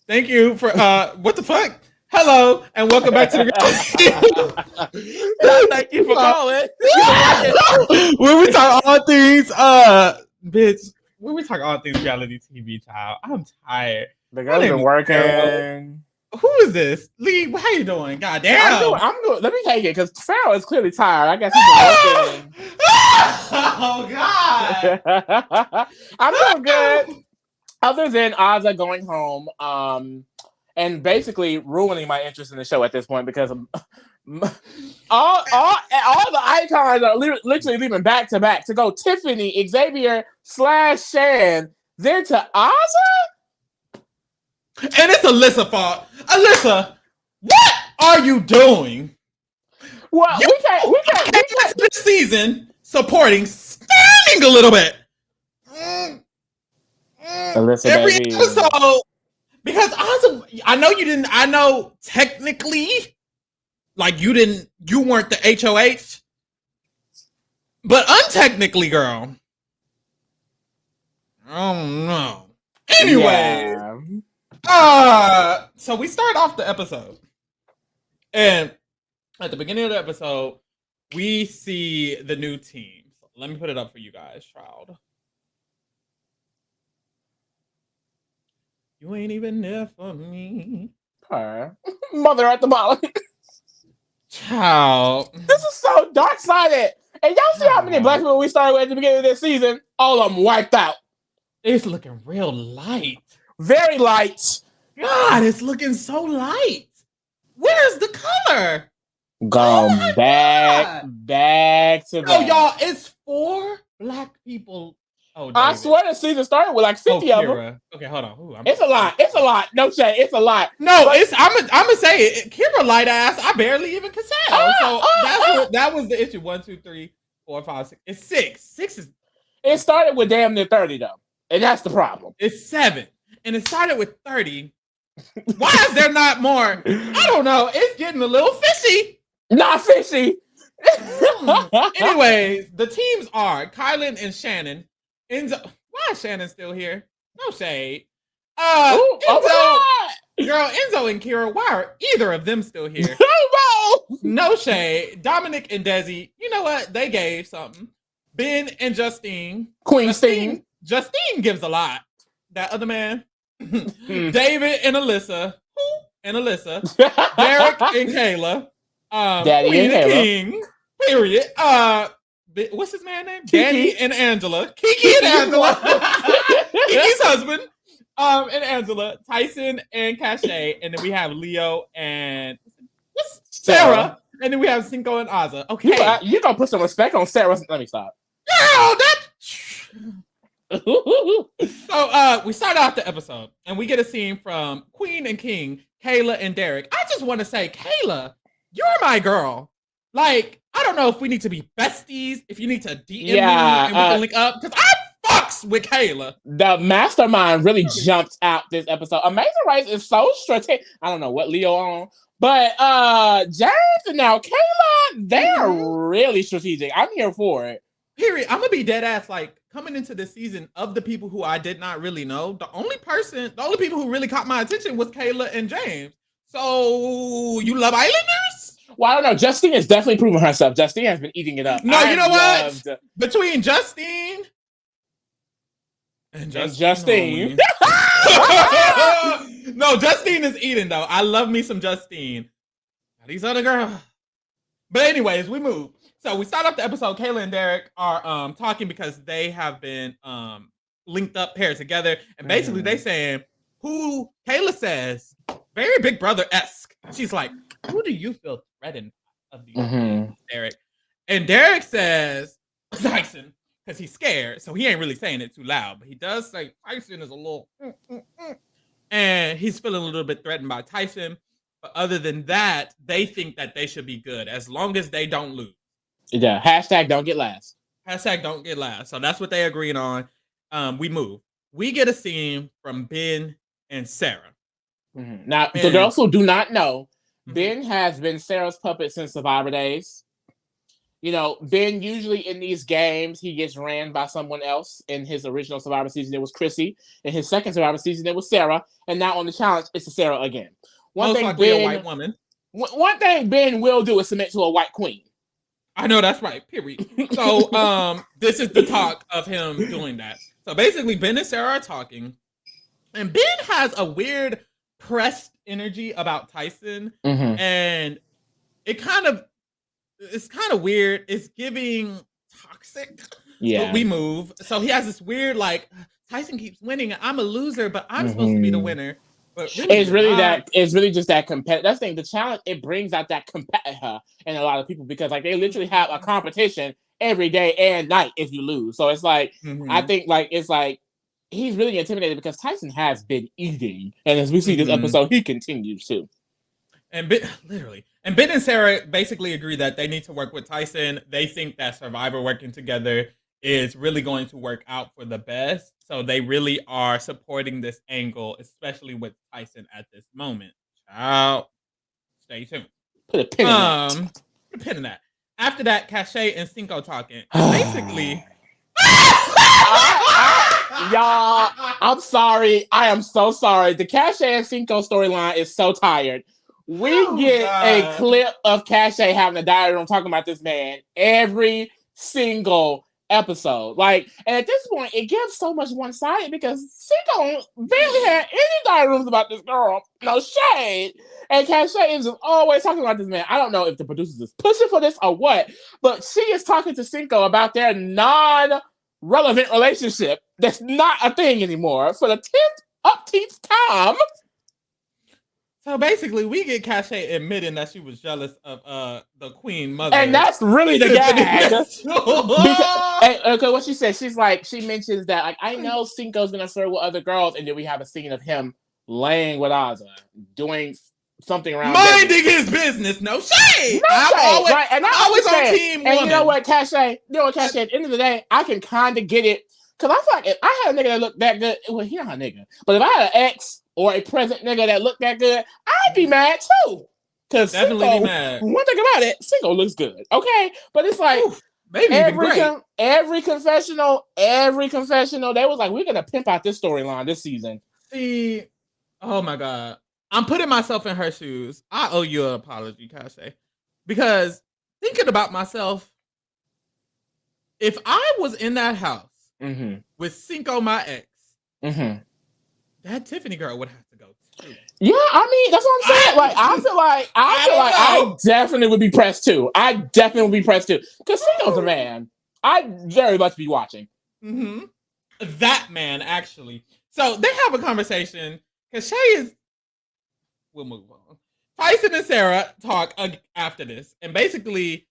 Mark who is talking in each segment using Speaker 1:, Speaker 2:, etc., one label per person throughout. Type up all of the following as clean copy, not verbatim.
Speaker 1: Thank you for what the fuck? Hello and welcome back to
Speaker 2: No, thank you for calling.
Speaker 1: when we talk all things bitch. When we talk all things reality TV, child, I'm tired.
Speaker 2: The
Speaker 1: My
Speaker 2: girl's
Speaker 1: name
Speaker 2: been
Speaker 1: is Carol.
Speaker 2: working.
Speaker 1: Who is this? Lee, how you doing? God damn.
Speaker 2: I'm good. Let me take it because Farrell is clearly tired. I guess he's been working.
Speaker 1: Oh God.
Speaker 2: I'm doing good. Other than Ozza going home, and basically ruining my interest in the show at this point because all the icons are literally leaving back to back to go Tiffany, Xavier / Shan, then to Ozza.
Speaker 1: And it's Alyssa's fault. Alyssa, what are you doing?
Speaker 2: Well, we can't
Speaker 1: this season supporting standing a little bit.
Speaker 2: Alyssa,
Speaker 1: every
Speaker 2: baby.
Speaker 1: episode because I know you didn't. I know technically, like you weren't the HOH, but untechnically, girl. Oh no. Anyway, so we start off the episode, and at the beginning of the episode, we see the new team. So let me put it up for you guys, Shroud. You ain't even there for me.
Speaker 2: Mother at the bottom.
Speaker 1: Child.
Speaker 2: This is so dark-sided. And y'all see how many black people we started with at the beginning of this season? All of them wiped out.
Speaker 1: It's looking real light.
Speaker 2: Very light.
Speaker 1: God, it's looking so light. Where's the color?
Speaker 2: Gone back to back.
Speaker 1: Oh, y'all, it's 4 black people. Oh, David.
Speaker 2: I swear the season started with like 50 of them.
Speaker 1: Okay, hold on. Ooh,
Speaker 2: it's a lot. It's a lot. No shade. It's a lot.
Speaker 1: No, but I'm gonna say it. Kira light ass. I barely even can tell. That was the issue. 1, 2, 3, 4, 5, 6. It's 6. 6 is.
Speaker 2: It started with damn near 30 though, and that's the problem.
Speaker 1: It's 7, and it started with 30. Why is there not more? I don't know. It's getting a little fishy.
Speaker 2: Not fishy.
Speaker 1: Anyways, the teams are Kylan and Shannon. Enzo, why is Shannon still here? No shade. Enzo, girl, Enzo and Kira, why are either of them still here? No shade. Dominic and Desi, you know what? They gave something. Ben and Justine.
Speaker 2: Justine
Speaker 1: gives a lot. That other man. David and Alyssa. And Alyssa. Derek and Kayla.
Speaker 2: Daddy
Speaker 1: Queen
Speaker 2: and
Speaker 1: King. Period. What's his man name? Kiki. Danny and Angela. Kiki and Angela. Kiki's husband. And Angela. Tyson and Cache. And then we have Leo and Sarah. And then we have Cinco and Ozza. Okay.
Speaker 2: You gonna put some respect on Sarah. Let me stop.
Speaker 1: Girl, So we start off the episode and we get a scene from Queen and King, Kayla and Derek. I just want to say, Kayla, you're my girl. Like, I don't know if we need to be besties, if you need to DM me and we can link up, because I fucks with Kayla.
Speaker 2: The mastermind really jumped out this episode. Amazing Race is so strategic. I don't know what Leo on, but James and now Kayla, they are really strategic. I'm here for it.
Speaker 1: Period. I'm gonna be dead ass. Like, coming into this season, of the people who I did not really know, the only people who really caught my attention was Kayla and James. So, you love Islanders?
Speaker 2: Well, I don't know. Justine has definitely proven herself. Justine has been eating it up.
Speaker 1: No, you know what? Between Justine and Justine. No, Justine is eating, though. I love me some Justine. Now, these other girls. But anyways, we move. So we start off the episode. Kayla and Derek are talking because they have been linked up, paired together. And basically they saying, Kayla says, very Big Brother-esque. She's like, who do you feel threatened of these Derek? And Derek says, Tyson, because he's scared. So he ain't really saying it too loud. But he does say Tyson is a little... And he's feeling a little bit threatened by Tyson. But other than that, they think that they should be good as long as they don't lose.
Speaker 2: Yeah, hashtag don't get last.
Speaker 1: Hashtag don't get last. So that's what they agreed on. We move. We get a scene from Ben and Sarah.
Speaker 2: Now, the girls who do not know, Ben has been Sarah's puppet since Survivor days. Ben usually in these games, he gets ran by someone else. In his original Survivor season, it was Chrissy. In his second Survivor season, it was Sarah. And now on the challenge, it's Sarah again.
Speaker 1: Most likely a white woman.
Speaker 2: One thing Ben will do is submit to a white queen.
Speaker 1: I know that's right, period. So this is the talk of him doing that. So basically, Ben and Sarah are talking. And Ben has a weird pressed energy about Tyson.
Speaker 2: Mm-hmm.
Speaker 1: And it's kind of weird. It's giving toxic.
Speaker 2: Yeah.
Speaker 1: But we move. So he has this weird, like, Tyson keeps winning and I'm a loser, but I'm supposed to be the winner. But really,
Speaker 2: it's really just that competitive. That's the thing. The challenge, it brings out that competitor in a lot of people because like they literally have a competition every day and night if you lose. So it's like I think like it's like he's really intimidated because Tyson has been eating, and as we see this episode, he continues to.
Speaker 1: And Ben and Sarah basically agree that they need to work with Tyson. They think that Survivor working together is really going to work out for the best. So they really are supporting this angle, especially with Tyson at this moment. Ciao. Stay tuned.
Speaker 2: Put a pin in that.
Speaker 1: Put a pin in that. After that, Cache and Cinco talking. Basically...
Speaker 2: Y'all, I'm sorry. I am so sorry. The Cache and Cinco storyline is so tired. We get a clip of Cache having a diary room talking about this man every single episode. Like, and at this point, it gives so much one-sided because Cinco barely had any diary rooms about this girl. No shade. And Cache is just always talking about this man. I don't know if the producers is pushing for this or what, but she is talking to Cinco about their non-relevant relationship that's not a thing anymore for the 10th time.
Speaker 1: So basically, we get Cache admitting that she was jealous of the queen mother.
Speaker 2: And that's really the gag. Because what she said, she mentions that, like, I know Cinco's going to flirt with other girls, and then we have a scene of him laying with Azza, doing something around
Speaker 1: minding his business. No shade.
Speaker 2: Right? And I'm
Speaker 1: always on team woman.
Speaker 2: And you know what, Cache? At the end of the day, I can kind of get it. Because I feel like if I had a nigga that looked that good, well, he's not a nigga. But if I had an ex or a present nigga that looked that good, I'd be mad too. Because
Speaker 1: definitely be mad.
Speaker 2: One thing about it, Cinco looks good. Okay? But it's like every confessional, they was like, we're going to pimp out this storyline this season.
Speaker 1: See, oh my God. I'm putting myself in her shoes. I owe you an apology, Cache. Because thinking about myself, if I was in that house with Cinco, my ex, that Tiffany girl would have to go too.
Speaker 2: Yeah, I mean, that's what I'm saying. I feel like I definitely would be pressed too. Because Cinco's a man. I'd very much be watching.
Speaker 1: That man, actually. So they have a conversation. Because we'll move on. Tyson and Sarah talk after this. And basically,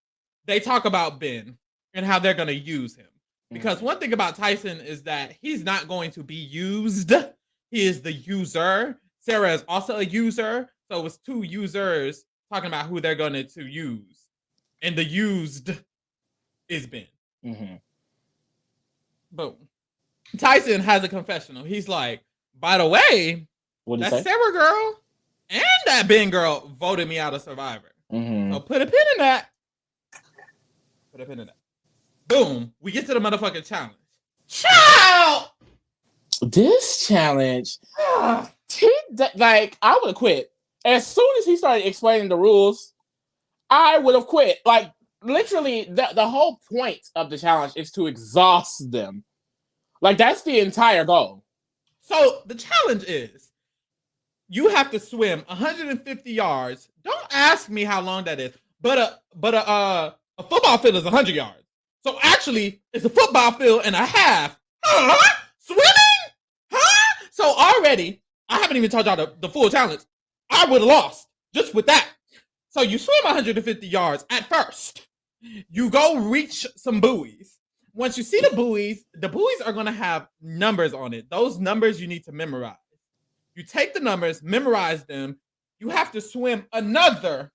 Speaker 1: they talk about Ben and how they're going to use him. Because one thing about Tyson is that he's not going to be used. He is the user. Sarah is also a user. So it was two users talking about who they're going to use. And the used is Ben. Boom. Tyson has a confessional. He's like, by the way, that Sarah girl and that Ben girl voted me out of Survivor. So put a pin in that. Boom. We get to the motherfucking challenge. Ciao!
Speaker 2: This challenge, I would have quit. As soon as he started explaining the rules, I would have quit. Like, literally, the whole point of the challenge is to exhaust them. Like, that's the entire goal.
Speaker 1: So, the challenge is, you have to swim 150 yards. Don't ask me how long that is. But a football field is 100 yards. So actually, it's a football field and a half. Swimming? So already, I haven't even told y'all the full challenge. I would have lost just with that. So you swim 150 yards at first. You go reach some buoys. Once you see the buoys are going to have numbers on it. Those numbers you need to memorize. You take the numbers, memorize them. You have to swim another,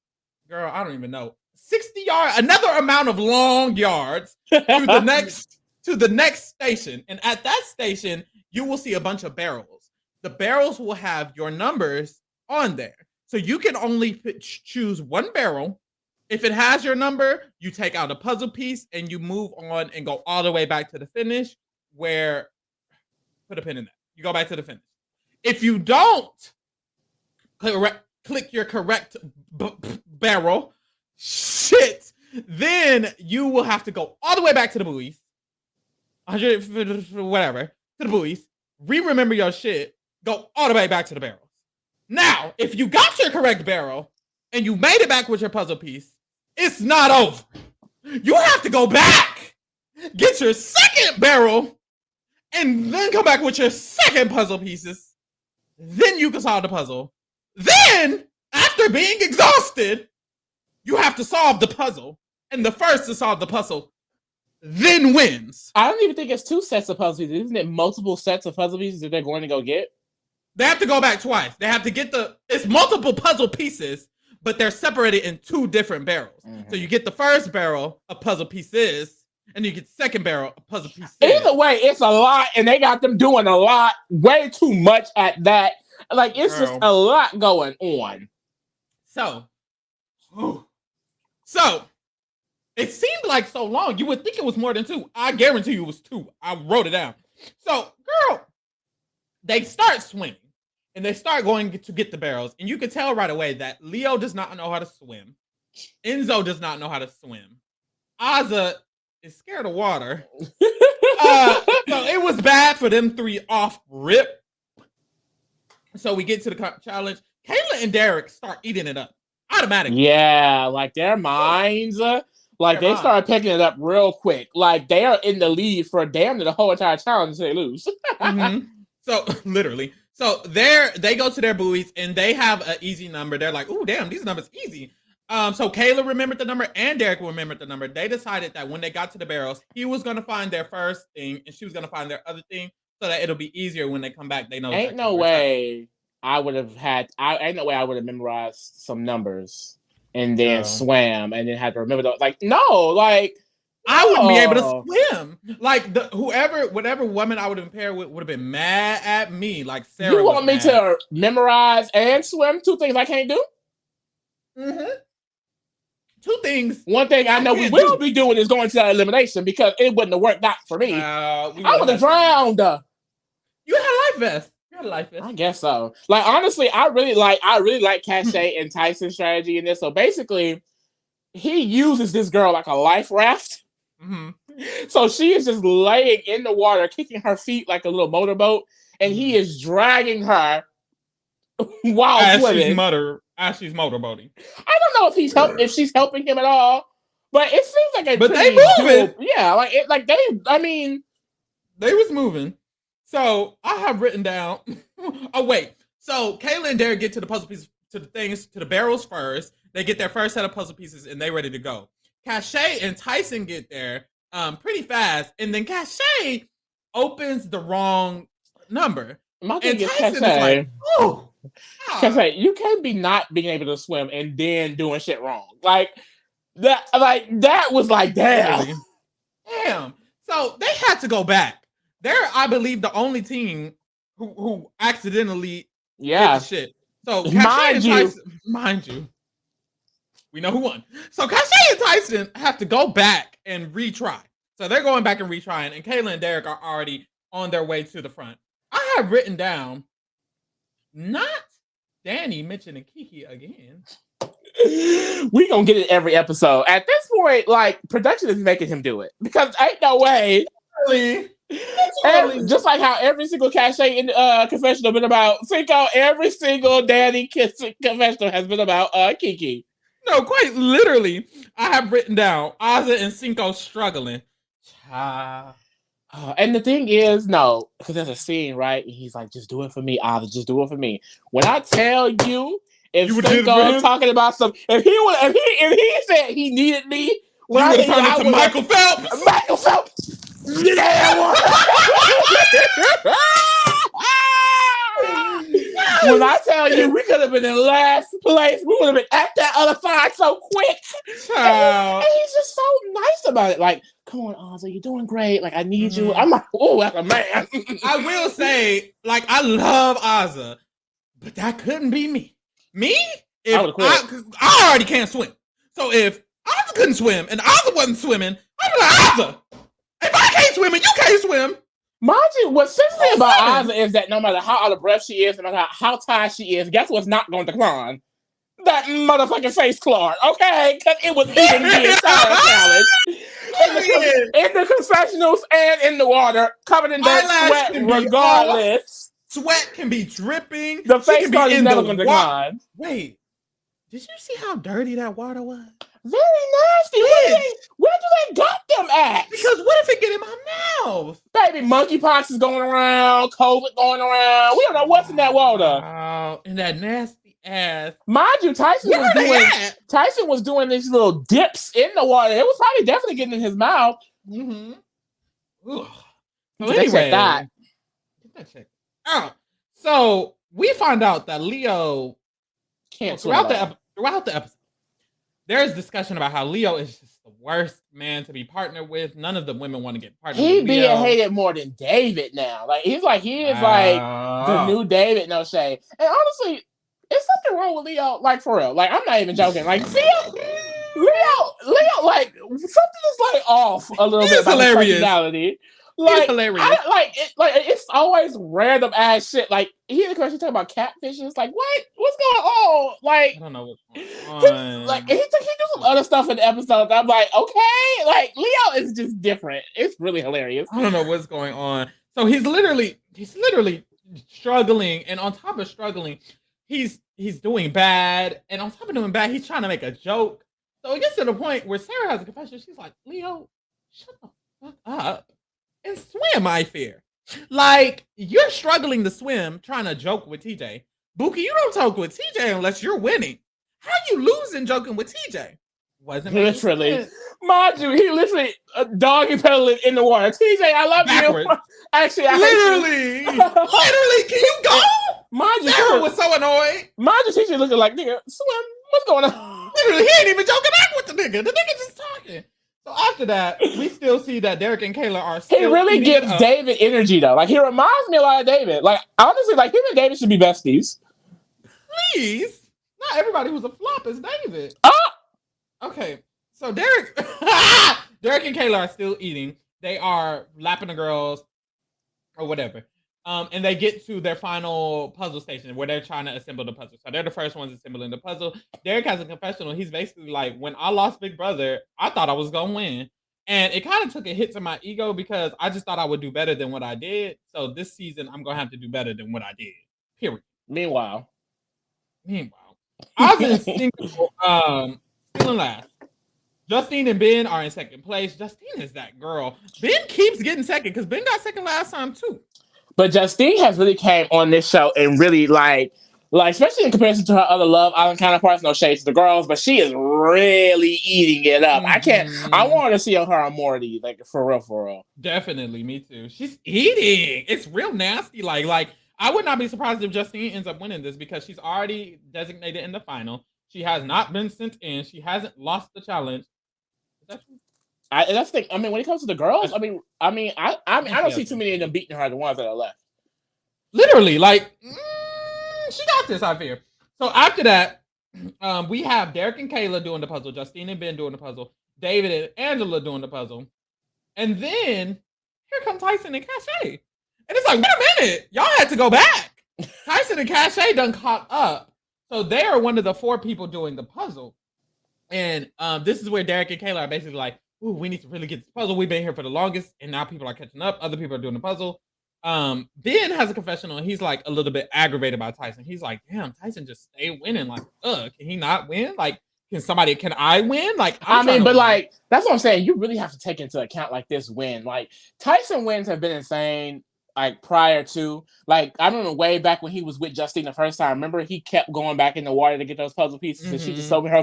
Speaker 1: girl, I don't even know, 60 yards, another amount of long yards to the next station. And at that station, you will see a bunch of barrels. The barrels will have your numbers on there. So you can only choose one barrel If it has your number, you take out a puzzle piece and you move on and go all the way back to the finish where, put a pin in that. You go back to the finish. If you don't click your correct barrel, shit, then you will have to go all the way back to the buoys, 100, whatever, to the buoys, remember your shit, go all the way back to the barrels. Now, if you got your correct barrel and you made it back with your puzzle piece, it's not over. You have to go back, get your second barrel, and then come back with your second puzzle pieces. Then you can solve the puzzle. Then, after being exhausted, you have to solve the puzzle. And the first to solve the puzzle then wins.
Speaker 2: I don't even think it's 2 sets of puzzle pieces. Isn't it multiple sets of puzzle pieces that they're going to go get?
Speaker 1: They have to go back twice. They have to get it's multiple puzzle pieces, but they're separated in 2 different barrels. Mm-hmm. So you get the first barrel of puzzle pieces, and you get the second barrel of puzzle pieces.
Speaker 2: Either way, it's a lot, and they got them doing a lot, way too much at that. Like, it's just a lot going on.
Speaker 1: So, it seemed like so long. You would think it was more than 2. I guarantee you it was 2. I wrote it down. So, girl, they start swimming, and they start going to get the barrels, and you could tell right away that Leo does not know how to swim. Enzo does not know how to swim. Azza is scared of water. So it was bad for them 3 off rip. So we get to the challenge. Kayla and Derek start eating it up automatically.
Speaker 2: Yeah, like their minds, they start picking it up real quick. Like they are in the lead for damn near the whole entire challenge until they lose.
Speaker 1: Mm-hmm. So literally, they go to their buoys and they have an easy number. They're like, "Ooh, damn, these numbers easy." So Kayla remembered the number and Derek remembered the number. They decided that when they got to the barrels, he was going to find their first thing and she was going to find their other thing. So that it'll be easier when they come back. They know.
Speaker 2: Ain't no way I would have memorized some numbers and then swam and then had to remember those. Like, no, like
Speaker 1: I wouldn't be able to swim. Like whatever woman I would have been paired with would have been mad at me. Like Sarah.
Speaker 2: You want me to memorize and swim? 2 things I can't do?
Speaker 1: Mm-hmm. 2 things.
Speaker 2: One thing I know we will be doing is going to that elimination because it wouldn't have worked out for me. I would have drowned.
Speaker 1: You had a life vest.
Speaker 2: I guess so. Like honestly, I really like Cachet and Tyson's strategy in this. So basically, he uses this girl like a life raft.
Speaker 1: Mm-hmm.
Speaker 2: So she is just laying in the water, kicking her feet like a little motorboat, and he is dragging her while swimming.
Speaker 1: As she's motorboating.
Speaker 2: I don't know if she's helping him at all, but it seems like
Speaker 1: they moving.
Speaker 2: Yeah,
Speaker 1: they was moving. So I have written down. Oh wait. So Kayla and Derek get to the puzzle pieces, to the barrels first. They get their first set of puzzle pieces and they ready to go. Cachet and Tyson get there pretty fast, and then Cachet opens the wrong number.
Speaker 2: My thing is Tyson is like, oh. Cachet, you can't be not being able to swim and then doing shit wrong. Like that was like damn. So they had to go back. They're, I believe, the only team who accidentally did the shit. So mind you, we know who won. So Cachet and Tyson have to go back and retry. So they're going back and retrying, and Kayla and Derek are already on their way to the front. I have written down, not Danny, Mitch, and Kiki again. We gonna get it every episode. At this point, like, production is making him do it because ain't no way.
Speaker 1: Really?
Speaker 2: Just like how every single Cachet in Confessional been about Cinco, every single Danny Confessional has been about Kiki.
Speaker 1: No, quite literally. I have written down Azza and Cinco struggling.
Speaker 2: And the thing is, no, because there's a scene, right? And he's like, just do it for me, Azza, just do it for me. When I tell you, if Cinco talking about if he said he needed me, when I turned into Michael Phelps. Michael Phelps. When I tell you we could have been in last place, we would have been at that other side so quick. And he's just so nice about it. Like, come on, Azza, you're doing great. Like, I need you. I'm like, oh, that's a man.
Speaker 1: I will say, like, I love Azza, but that couldn't be me. Me? I already can't swim. So if Ozzy couldn't swim and Ozzy wasn't swimming, I'd be like, Ozzy, if I can't swim and you can't swim.
Speaker 2: Mind you, what's sensitive about Ozzy is that no matter how out of breath she is, no matter how tired she is, guess what's not going to decline? That motherfucking face card, okay? Because it was eating the entire challenge. In the confessionals and in the water, covered in that sweat regardless.
Speaker 1: Sweat can be dripping.
Speaker 2: The face card is never going to decline.
Speaker 1: Wait, did you see how dirty that water was?
Speaker 2: Very nasty. Where do they got them at?
Speaker 1: Because what if it get in my mouth?
Speaker 2: Baby, monkeypox is going around, COVID going around. We don't know what's in that water.
Speaker 1: Oh, and that nasty ass.
Speaker 2: Mind you, Tyson was doing these little dips in the water. It was probably definitely getting in his mouth.
Speaker 1: Mm-hmm. So
Speaker 2: anyway, that.
Speaker 1: Get that checked out. So we find out that Leo
Speaker 2: can't
Speaker 1: throughout the episode. There is discussion about how Leo is just the worst man to be partnered with. None of the women want to get partnered with Leo. He being
Speaker 2: hated more than David now. Like he is like the new David, no shade. And honestly, is something wrong with Leo? Like for real. Like I'm not even joking. Like Leo, like something is like off a little bit about his personality. Like, hilarious. It's always random ass shit. Like, here's the question talking about catfishing. It's like, what's going on? Like,
Speaker 1: I don't know what's going on.
Speaker 2: Like, he do some other stuff in the episode. I'm like, okay, like Leo is just different. It's really hilarious.
Speaker 1: I don't know what's going on. So he's literally struggling, and on top of struggling, he's doing bad, and on top of doing bad, he's trying to make a joke. So it gets to the point where Sarah has a confession. She's like, Leo, shut the fuck up and swim, I fear. Like, you're struggling to swim, trying to joke with TJ. Buki, you don't talk with TJ unless you're winning. How you losing joking with TJ? Wasn't
Speaker 2: literally. Mind you, he literally doggy pedaling in the water. TJ, I love you. Actually, I
Speaker 1: literally. Literally, can you go?
Speaker 2: Mind you,
Speaker 1: Sarah was so annoyed.
Speaker 2: Mind you, TJ looking like, nigga, swim. What's going on?
Speaker 1: Literally, he ain't even joking back with the nigga. The nigga just talking. So after that, we still see that Derek and Kayla are still.
Speaker 2: He really gives David energy though. Like he reminds me a lot of David. Like honestly, like him and David should be besties.
Speaker 1: Please, not everybody who's a flop is David. Okay, so Derek and Kayla are still eating. They are lapping the girls or whatever. And they get to their final puzzle station where they're trying to assemble the puzzle. So they're the first ones assembling the puzzle. Derek has a confessional. He's basically like, when I lost Big Brother, I thought I was going to win. And it kind of took a hit to my ego because I just thought I would do better than what I did. So this season, I'm going to have to do better than what I did. Period.
Speaker 2: Meanwhile,
Speaker 1: Oz is single, still in last. Justine and Ben are in second place. Justine is that girl. Ben keeps getting second because Ben got second last time too.
Speaker 2: But Justine has really came on this show and really like especially in comparison to her other Love Island counterparts, no shade to the girls, but she is really eating it up. I want to see her on more of these, like for real.
Speaker 1: Definitely, me too. She's eating. It's real nasty. Like I would not be surprised if Justine ends up winning this because she's already designated in the final. She has not been sent in. She hasn't lost the challenge. Is that true?
Speaker 2: That's the thing. I mean, when it comes to the girls, I don't see too many of them beating her. The ones that are left,
Speaker 1: literally, like she got this. I fear. So after that, we have Derek and Kayla doing the puzzle, Justine and Ben doing the puzzle, David and Angela doing the puzzle, and then here come Tyson and Cache, and it's like, wait a minute, y'all had to go back. Tyson and Cache done caught up, so they are one of the 4 people doing the puzzle, and this is where Derek and Kayla are basically like, ooh, we need to really get this puzzle. We've been here for the longest, and now people are catching up. Other people are doing the puzzle. Ben has a confessional, and he's like a little bit aggravated by Tyson. He's like, damn, Tyson just stay winning. Like, can he not win? Like, can I win? Like,
Speaker 2: like, that's what I'm saying. You really have to take into account like this win. Like, Tyson wins have been insane. Like prior to, like, I don't know, way back when he was with Justine the first time. Remember, he kept going back in the water to get those puzzle pieces, and she just over her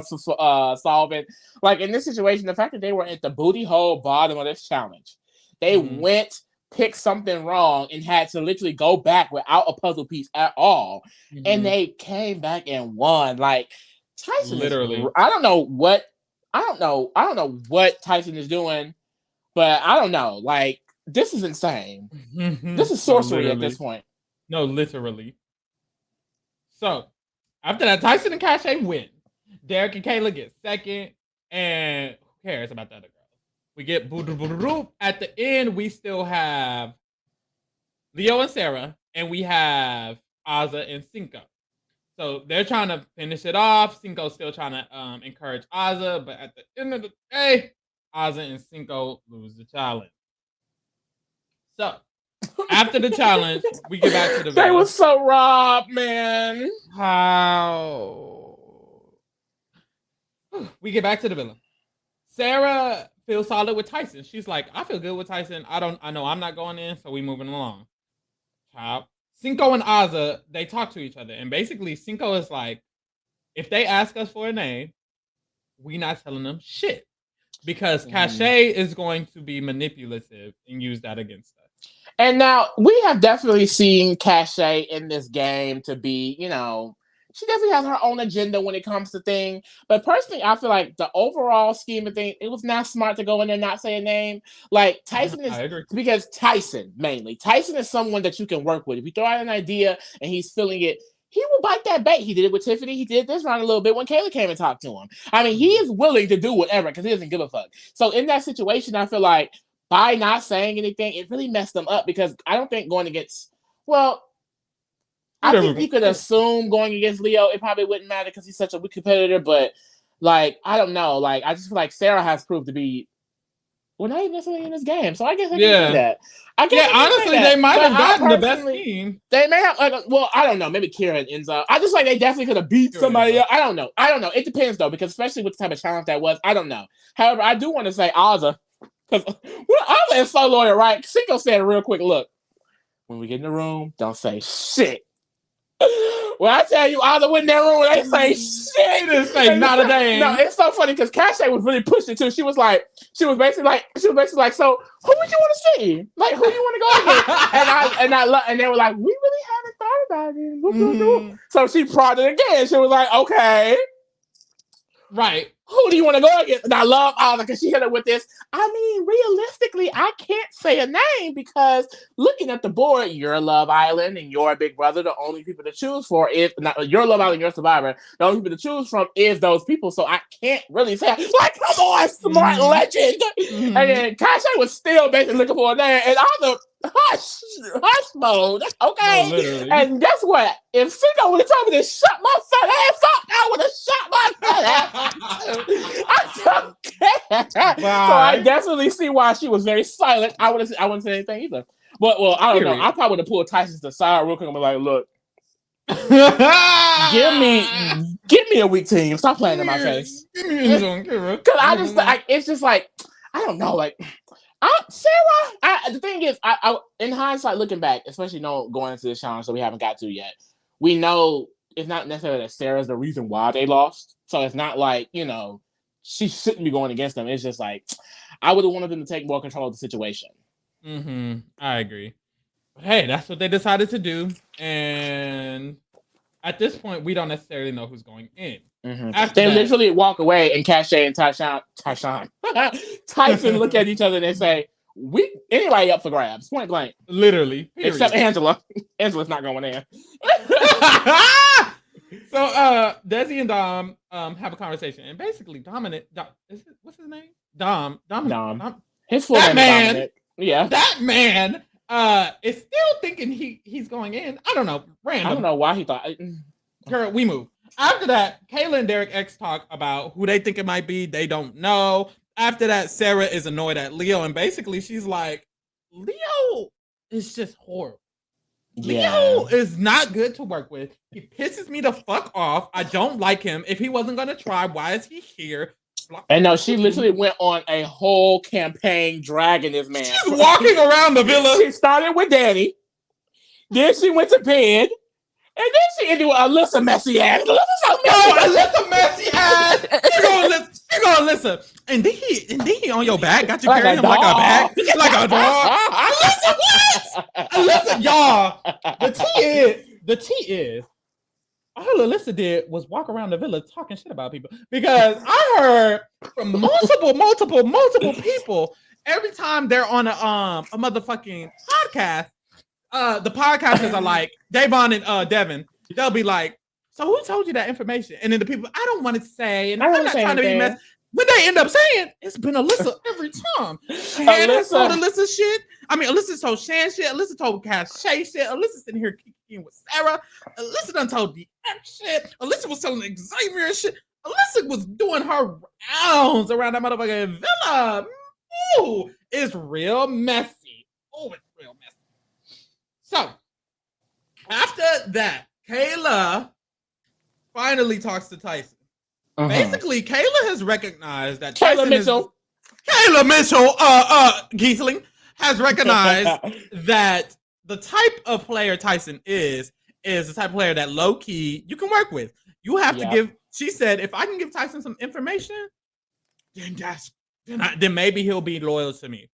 Speaker 2: solving. Like in this situation, the fact that they were at the booty hole bottom of this challenge, they went, picked something wrong, and had to literally go back without a puzzle piece at all, and they came back and won. Like Tyson,
Speaker 1: literally,
Speaker 2: I don't know what Tyson is doing, but I don't know, like. This is insane. This is sorcery at this point.
Speaker 1: No, literally. So, after that, Tyson and Cache win. Derek and Kayla get second. And who cares about the other girl? We get boo at the end. We still have Leo and Sarah, and we have Aza and Cinco. So they're trying to finish it off. Cinco's still trying to encourage Aza, but at the end of the day, Aza and Cinco lose the challenge. So after the challenge, we get back to the villa.
Speaker 2: They were so robbed, man.
Speaker 1: How? We get back to the villa. Sarah feels solid with Tyson. She's like, I feel good with Tyson. I know I'm not going in, so we moving along. Child. Cinco and Aza, they talk to each other. And basically, Cinco is like, if they ask us for a name, we not telling them shit. Because Cachet is going to be manipulative and use that against us.
Speaker 2: And now, we have definitely seen Cachet in this game to be, you know, she definitely has her own agenda when it comes to things. But personally, I feel like the overall scheme of things, it was not smart to go in there and not say a name. Like, Tyson is, because Tyson, mainly. Tyson is someone that you can work with. If you throw out an idea and he's feeling it, he will bite that bait. He did it with Tiffany. He did this round a little bit when Kayla came and talked to him. I mean, he is willing to do whatever because he doesn't give a fuck. So in that situation, I feel like by not saying anything, it really messed them up because I don't think going against, well, I think he could assume going against Leo, it probably wouldn't matter because he's such a weak competitor, but like, I don't know. Like, I just feel like Sarah has proved to be, well, not even necessarily in this game. So I guess I can say that.
Speaker 1: Honestly, they might have gotten the best team.
Speaker 2: They may have, well, I don't know. Maybe Kira and Enzo. I just like they definitely could have beat somebody else. I don't know. It depends though, because especially with the type of challenge that was, I don't know. However, I do want to say Aza, because Aza is so loyal, right? Cinco said real quick, look, when we get in the room, don't say shit. When I tell you, Aza went in that room and they say shit.
Speaker 1: They say not a damn.
Speaker 2: No, it's so funny because Cachet was really pushing too. She was basically like, so who would you want to see? Like, who do you want to go against? and they were like, we really haven't thought about it. Mm-hmm. So she prodded again. She was like, okay.
Speaker 1: Right.
Speaker 2: Who do you want to go against? And I love Aza because she hit it with this. I mean, realistically, I can't say a name because looking at the board, your Love Island and your Big Brother, the only people to choose for is not your Love Island, your Survivor. The only people to choose from is those people. So I can't really say, like, come on, smart legend. Mm-hmm. And then Cachet was still basically looking for a name, and Aza, hush mode. Okay. No, and guess what? If Cinco would have told me to shut my fat ass up, I would have shut my fat ass up. I don't care. So I definitely see why she was very silent. I wouldn't say anything either. But I don't know. I probably would have pulled Tyson to the side real quick and be like, look, give me a weak team. Stop playing in my face. Give me a zone, Kira. Because it's just like, I don't know, like Sarah. The thing is, I in hindsight, looking back, especially going into this challenge that we haven't got to yet, we know it's not necessarily that Sarah's the reason why they lost. So it's not like, she shouldn't be going against them. It's just like, I would have wanted them to take more control of the situation.
Speaker 1: Mm-hmm. I agree. But hey, that's what they decided to do. And at this point, we don't necessarily know who's going in.
Speaker 2: Mm-hmm. They literally walk away and Cachet and Tyson look at each other and they say, anybody up for grabs, point blank.
Speaker 1: Literally. Period.
Speaker 2: Except Angela. Angela's not going in.
Speaker 1: So Desi and Dom have a conversation, and basically what's his name? Dom.
Speaker 2: His full name is Dominic. Yeah.
Speaker 1: That man is still thinking he's going in. I don't know. Random.
Speaker 2: I don't know why he thought.
Speaker 1: Girl, we move. After that, Kayla and Derek X talk about who they think it might be. They don't know. After that, Sarah is annoyed at Leo, and basically she's like, Leo is just horrible.
Speaker 2: Yeah.
Speaker 1: Leo is not good to work with. He pisses me the fuck off. I don't like him. If he wasn't going to try, why is he here?
Speaker 2: And no, she literally went on a whole campaign dragging this man.
Speaker 1: She's walking around the villa.
Speaker 2: She started with Danny. Then she went to bed. And then she ended with Alyssa messy ass.
Speaker 1: Alyssa messy ass. You gonna listen. And then he on your back. Got you carrying him like a bag. Like a dog. Alyssa, what? Alyssa, y'all. The tea is, all Alyssa did was walk around the villa talking shit about people. Because I heard from multiple people every time they're on a motherfucking podcast. The podcasters are like, Davon and Devin, they'll be like, so who told you that information? And then the people, I don't want to say, and I'm not trying to be messy. when they end up saying it's been Alyssa every time. Shan has told Alyssa shit. I mean, Alyssa told Shan shit. Alyssa told Cache shit. Alyssa sitting here kicking with Sarah. Alyssa done told the X shit. Alyssa was telling Xavier shit. Alyssa was doing her rounds around that motherfucking villa. Ooh, it's real messy. Oh, it's real messy. So, after that, Kayla finally talks to Tyson. Basically, Kayla has recognized that Kayla Mitchell Giesling has recognized that the type of player Tyson is the type of player that low key you can work with. You have to give. She said, if I can give Tyson some information, then maybe he'll be loyal to me.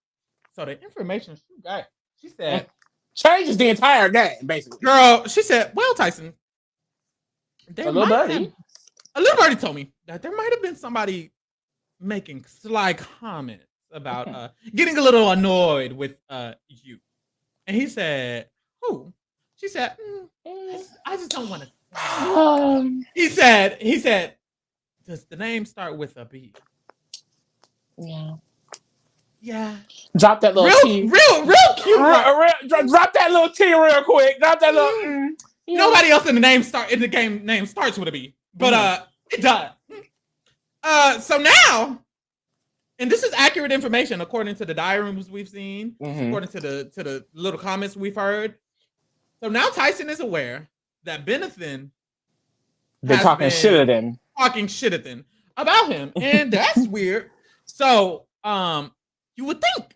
Speaker 1: So the information she got, she said,
Speaker 2: changes the entire game, basically.
Speaker 1: Girl, she said, well, Tyson,
Speaker 2: a little
Speaker 1: birdie told me that there might have been somebody making sly comments about getting a little annoyed with you. And he said, who? She said, I just don't want to. He said, does the name start with a B? Yeah.
Speaker 2: Drop that little T.
Speaker 1: Real cute.
Speaker 2: Drop that little T real quick. Drop that little.
Speaker 1: Nobody else in the game name starts with a B, but it does. So now, and this is accurate information according to the diaries we've seen, according to the little comments we've heard. So now Tyson is aware that Benethan
Speaker 2: been talking shit at
Speaker 1: him about him, and that's weird. So you would think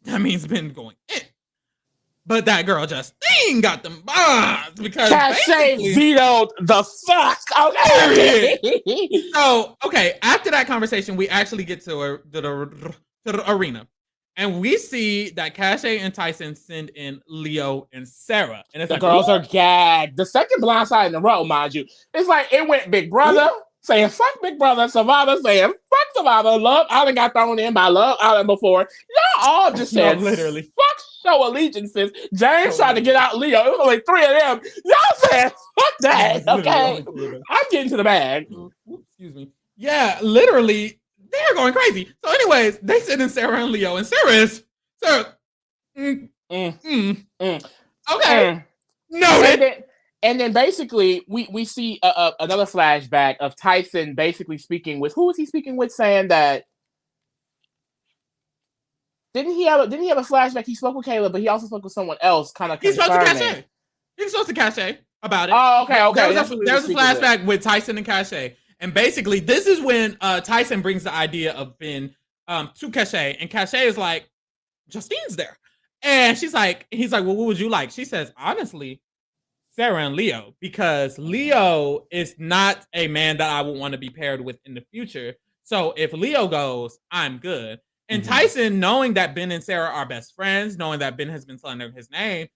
Speaker 1: that means Ben going in. But that girl Justine got them bonds because
Speaker 2: Cache vetoed the fuck. Okay.
Speaker 1: So, after that conversation, we actually get to the arena. And we see that Cache and Tyson send in Leo and Sarah. And it's
Speaker 2: the girls are gagged. The second blindside in a row, mind you. It's like it went Big Brother saying fuck Big Brother, Survivor saying fuck Survivor, Love Island got thrown in by Love Island before. Y'all all just said
Speaker 1: literally
Speaker 2: fuck show allegiances. James tried to get out Leo. It was only 3 of them. Y'all said fuck that. Okay. I'm getting to the bag.
Speaker 1: Excuse me. Yeah, literally. They're going crazy. So, anyways, they send in Sarah and Leo, and Sarah is okay. Noted.
Speaker 2: And then basically we see another flashback of Tyson basically speaking with, who was he speaking with, saying that didn't he have a flashback? He spoke with Caleb, but he also spoke with someone else, kind of.
Speaker 1: He spoke to Cache. He spoke to Cache about it.
Speaker 2: Oh, okay.
Speaker 1: There was a flashback with Tyson and Cache. And basically, this is when Tyson brings the idea of Ben to Cache, and Cache is like, Justine's there, and he's like, well, what would you like? She says, honestly, Sarah and Leo, because Leo is not a man that I would want to be paired with in the future. So if Leo goes, I'm good. And Tyson, knowing that Ben and Sarah are best friends, knowing that Ben has been slandering his name,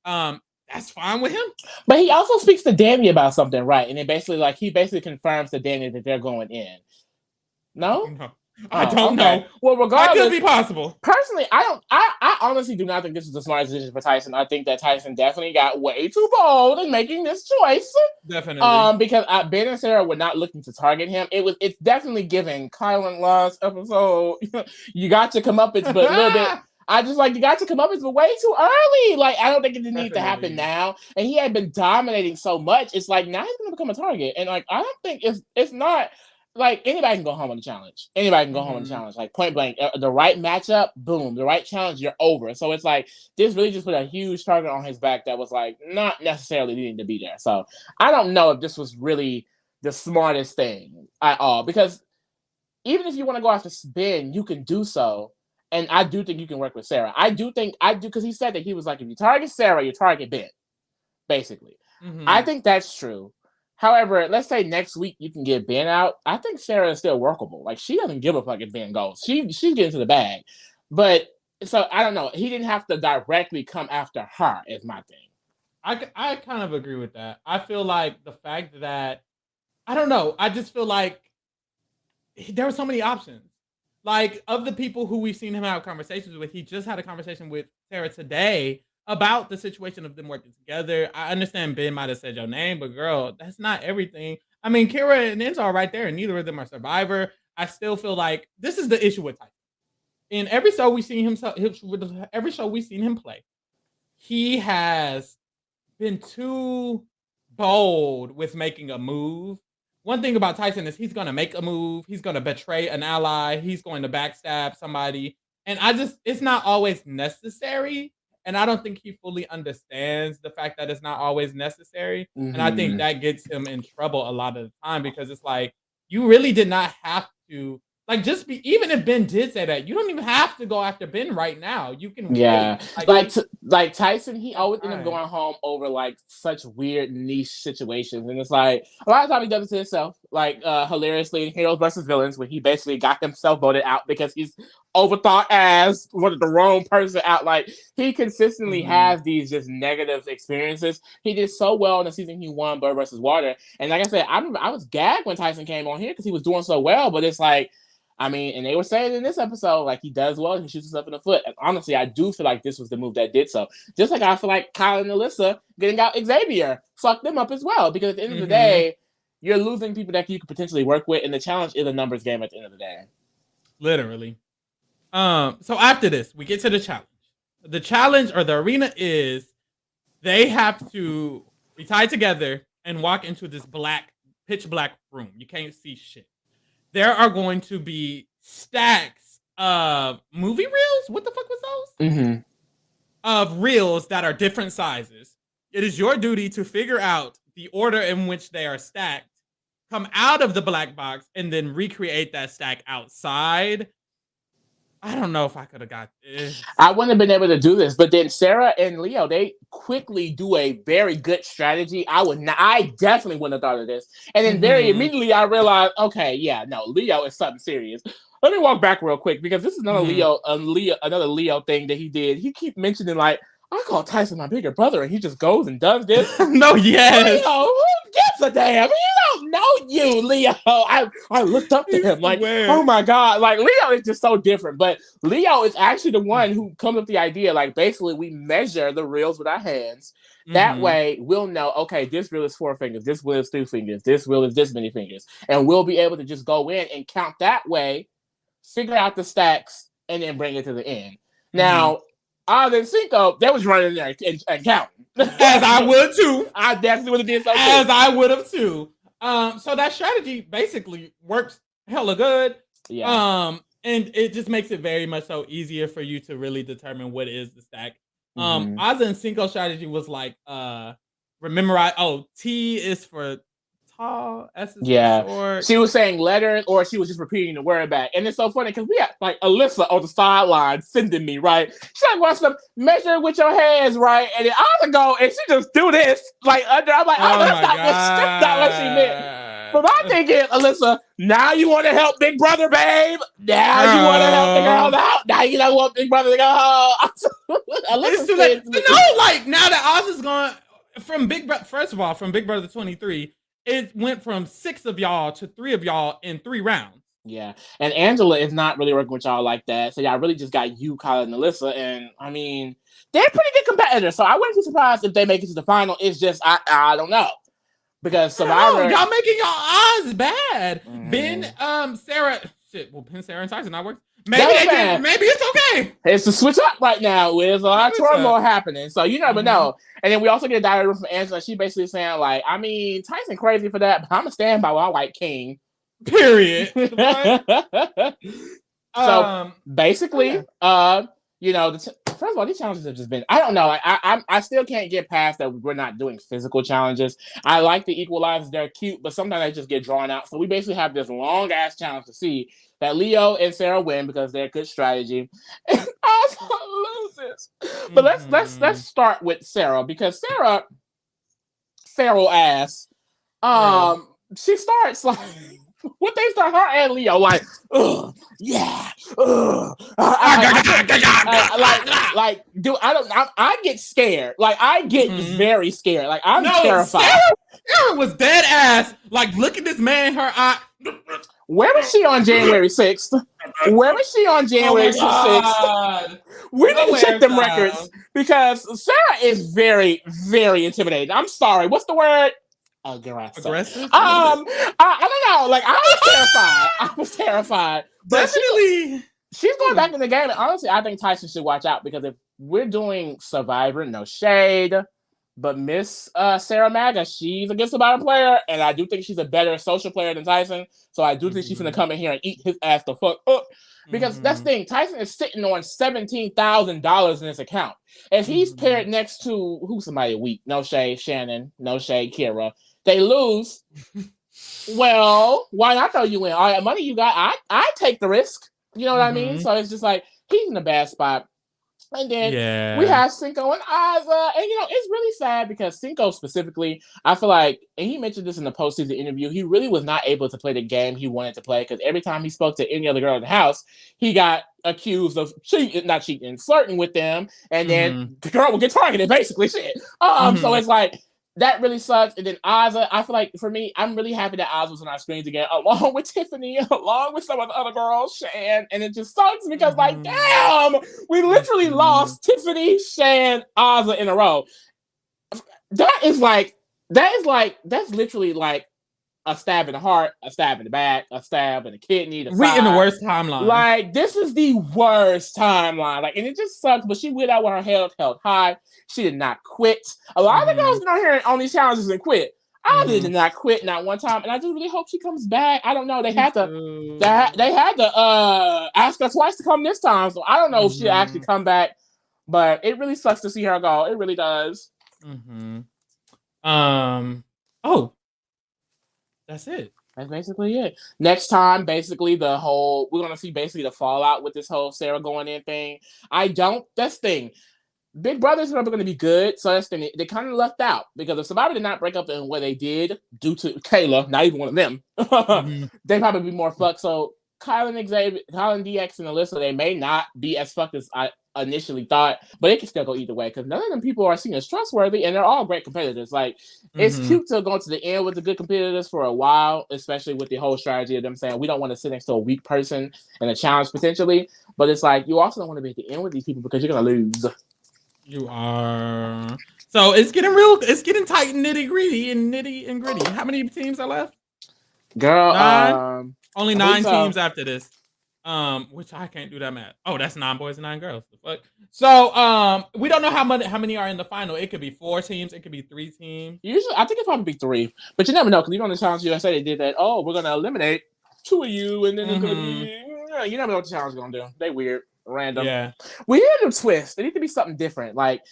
Speaker 1: that's fine with him.
Speaker 2: But he also speaks to Danny about something, right? And then he basically confirms to Danny that they're going in. No?
Speaker 1: I don't know.
Speaker 2: Well, regardless,
Speaker 1: that could be possible.
Speaker 2: Personally, I honestly do not think this is the smartest decision for Tyson. I think that Tyson definitely got way too bold in making this choice.
Speaker 1: Definitely.
Speaker 2: Because Ben and Sarah were not looking to target him. It's definitely giving Kylan last episode. You got to come up, but a little bit. I just you got to come up, but way too early. I don't think it needs to happen now. And he had been dominating so much. It's now he's going to become a target. And I don't think it's not. Anybody can go home on the challenge. Anybody can go home on the challenge. Point blank, the right matchup, boom. The right challenge, you're over. So it's this really just put a huge target on his back that was not necessarily needing to be there. So I don't know if this was really the smartest thing at all. Because even if you want to go after Ben, you can do so. And I do think you can work with Sarah. I do, because he said that he was if you target Sarah, you target Ben, basically. I think that's true. However, let's say next week you can get Ben out. I think Sarah is still workable. She doesn't give a fuck if Ben goes. She's getting to the bag. But, so, I don't know. He didn't have to directly come after her, is my thing.
Speaker 1: I kind of agree with that. I feel the fact that, I don't know. I just feel there were so many options. Of the people who we've seen him have conversations with, he just had a conversation with Sarah today about the situation of them working together. I understand Ben might have said your name, but girl, that's not everything. I mean, Kira and Enzo are right there, and neither of them are Survivor. I still feel like this is the issue with Tyson. In every show we've seen every show we've seen him play, he has been too bold with making a move. One thing about Tyson is he's going to make a move. He's going to betray an ally. He's going to backstab somebody. And it's not always necessary. And I don't think he fully understands the fact that it's not always necessary.
Speaker 2: Mm-hmm.
Speaker 1: And I think that gets him in trouble a lot of the time because it's like, you really did not have to. Like, even if Ben did say that, you don't even have to go after Ben right now. You can
Speaker 2: wait. Like Tyson, he always ended up
Speaker 1: right.
Speaker 2: going home over like such weird niche situations, and it's like a lot of times he does it to himself. Like hilariously, in Heroes vs. Villains, when he basically got himself voted out because he's overthought as one of the wrong person out. Like he consistently has these just negative experiences. He did so well in the season he won Bird vs. Water, and like I said, I was gagged when Tyson came on here because he was doing so well, but it's like. I mean, and they were saying in this episode, like, he does well, he shoots himself in the foot. And honestly, I do feel like this was the move that did so. Just like I feel like Kyle and Alyssa getting out Xavier fucked them up as well. Because at the end of the day, you're losing people that you could potentially work with, and the challenge is a numbers game at the end of the day.
Speaker 1: Literally. So after this, we get to the challenge. The challenge or the arena is they have to be tied together and walk into this pitch black room. You can't see shit. There are going to be stacks of movie reels. What the fuck was those? Of reels that are different sizes. It is your duty to figure out the order in which they are stacked, come out of the black box, and then recreate that stack outside. I don't know if I could have got this.
Speaker 2: I wouldn't have been able to do this, but then Sarah and Leo, they quickly do a very good strategy. I definitely wouldn't have thought of this. And then very immediately I realized, okay, yeah, no, Leo is something serious. Let me walk back real quick because this is another another Leo thing that he did. He keep mentioning like, I call Tyson my bigger brother, and he just goes and does this.
Speaker 1: No, yes.
Speaker 2: Leo, who gives a damn? You don't know you, Leo. I looked up to him like, oh my God. Like, Leo is just so different. But Leo is actually the one who comes up with the idea. Like, basically, we measure the reels with our hands. That way, we'll know, okay, this reel is 4 fingers. This reel is 3 fingers. This reel is this many fingers. And we'll be able to just go in and count that way, figure out the stacks, and then bring it to the end. Now, other than Cinco, they was running there and counting.
Speaker 1: As I would too.
Speaker 2: I definitely would have did so too.
Speaker 1: As I would have too. So that strategy basically works hella good.
Speaker 2: Yeah.
Speaker 1: And it just makes it very much so easier for you to really determine what is the stack. Ozzy and Cinco strategy was like T is for tall, S is for short.
Speaker 2: She was saying letters, or she was just repeating the word back. And it's so funny because we had like Alyssa on the sideline sending me, right? She's like, what's up? Measure with your hands, right? And then I go and she just do this. Like under, I'm like, that's not what she meant. But my thing is, Alyssa, now you want to help Big Brother, babe. Now you want to help the girls out. Now you don't want Big Brother to go home.
Speaker 1: Like now that Oz is gone from Big Brother, first of all, from Big Brother 23, it went from 6 of y'all to 3 of y'all in 3 rounds.
Speaker 2: Yeah. And Angela is not really working with y'all like that. So y'all really just got you, Kyle, and Alyssa. And I mean, they're pretty good competitors. So I wouldn't be surprised if they make it to the final. It's just, I don't know. Because Survivor.
Speaker 1: Y'all making y'all odds bad. Ben, Sarah, Ben, Sarah, and Tyson not working. Maybe it's okay.
Speaker 2: It's a switch up right now. There's a lot of turmoil happening. So you never know. And then we also get a diary from Angela. She basically saying, like, I mean, Tyson crazy for that, but I'm going to stand by my white king.
Speaker 1: Period.
Speaker 2: So basically, first of all, these challenges have just been, I don't know. I still can't get past that we're not doing physical challenges. I like the equalizers. They're cute, but sometimes they just get drawn out. So we basically have this long ass challenge to see that Leo and Sarah win because they're good strategy. And Ozzy loses. But let's start with Sarah because Sarah, feral ass, she starts like, what they start her and Leo like, yeah, dude, I get scared. Like I get very scared. Like I'm terrified.
Speaker 1: Sarah was dead ass. Like look at this man. Her eye.
Speaker 2: Where was she on January 6th? Where was she on January 6th? We need to check them records because Sarah is very, very intimidating. I'm sorry. What's the word?
Speaker 1: Aggressive?
Speaker 2: I don't know. Like I was terrified. But
Speaker 1: Definitely.
Speaker 2: She's going back in the game. And honestly, I think Tyson should watch out because if we're doing Survivor, no shade, but Miss Sarah Maga, she's a good Survivor player, and I do think she's a better social player than Tyson. So I do think she's going to come in here and eat his ass the fuck up. Because that's the thing, Tyson is sitting on $17,000 in his account. If he's paired next to who's somebody weak, no shade, Shannon, no shade, Kira, they lose. Well, why not throw you in? All that money you got, I take the risk. You know what I mean? So it's just like he's in a bad spot. And then we have Cinco and Aza. And it's really sad because Cinco specifically, I feel like, and he mentioned this in the postseason interview, he really was not able to play the game he wanted to play because every time he spoke to any other girl in the house, he got accused of flirting with them, and then the girl would get targeted, basically. Shit. So it's like that really sucks. And then Aza, I feel like for me, I'm really happy that Aza was on our screens again, along with Tiffany, along with some of the other girls, Shan. And it just sucks because, like, damn, we literally lost Tiffany, Shan, Aza in a row. That's literally like a stab in the heart, a stab in the back, a stab in the kidney. In
Speaker 1: the worst timeline.
Speaker 2: Like, this is the worst timeline. Like, and it just sucks. But she went out with her head held high. She did not quit. A lot of the girls get on here on these challenges and quit. I did not quit, not one time, and I just really hope she comes back. I don't know. They had to ask her twice to come this time, so I don't know if she'll actually come back. But it really sucks to see her go. It really does.
Speaker 1: That's it.
Speaker 2: That's basically it. Next time, basically, we're going to see basically the fallout with this whole Sarah going in thing. That's the thing. Big Brother's probably going to be good, so that's the thing. They kind of left out because if Survivor did not break up in what they did due to Kayla, not even one of them, they'd probably be more fucked. So Kyle and DX and Alyssa, they may not be as fucked as I initially thought, but it can still go either way because none of them people are seen as trustworthy, and they're all great competitors. Like, it's cute to go to the end with the good competitors for a while, especially with the whole strategy of them saying we don't want to sit next to a weak person in a challenge potentially, but it's like you also don't want to be at the end with these people because you're going to lose.
Speaker 1: You are. So it's getting tight and nitty and gritty. How many teams are left?
Speaker 2: Girl,
Speaker 1: 9? Only 9 teams after this. Which I can't do that math. Oh, that's 9 boys and 9 girls. The fuck? So we don't know how many are in the final. It could be 4 teams, it could be 3 teams.
Speaker 2: Usually I think it'd probably be 3. But you never know, because even on the Challenge USA they did that, we're gonna eliminate 2 of you, and then it's gonna be you never know what the challenge is gonna do. They weird. Random.
Speaker 1: Yeah.
Speaker 2: We need a new twist. There need to be something different. Like,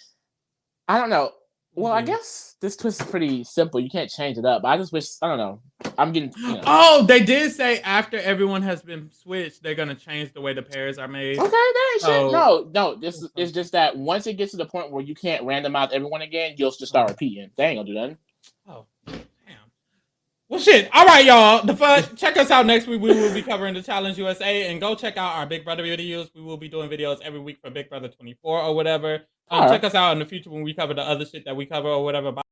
Speaker 2: I don't know. Well, I guess this twist is pretty simple. You can't change it up. But I just wish, I don't know. I'm getting.
Speaker 1: Oh, they did say after everyone has been switched, they're gonna change the way the pairs are made.
Speaker 2: Okay, that ain't shit. No. This is just that once it gets to the point where you can't randomize everyone again, you'll just start repeating. They ain't gonna do nothing.
Speaker 1: Oh, damn. Well, shit. All right, y'all. Check us out next week. We will be covering the Challenge USA, and go check out our Big Brother videos. We will be doing videos every week for Big Brother 24 or whatever. Check us out in the future when we cover the other shit that we cover or whatever. Bye.